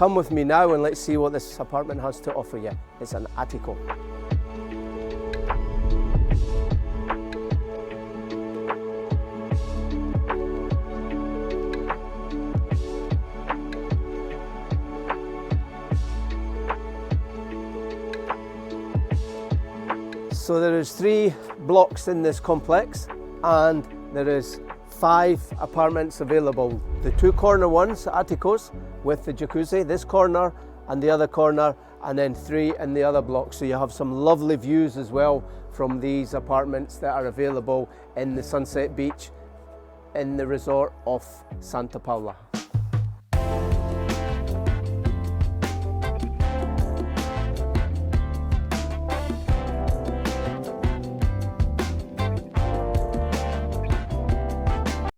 Come with me now and let's see what this apartment has to offer you. It's an ático. So there is 3 blocks in this complex and there is 5 apartments available. The 2 corner ones, áticos, with the jacuzzi, this corner and the other corner, and then 3 in the other block. So you have some lovely views as well from these apartments that are available in the Sunset Beach in the resort of Santa Pola.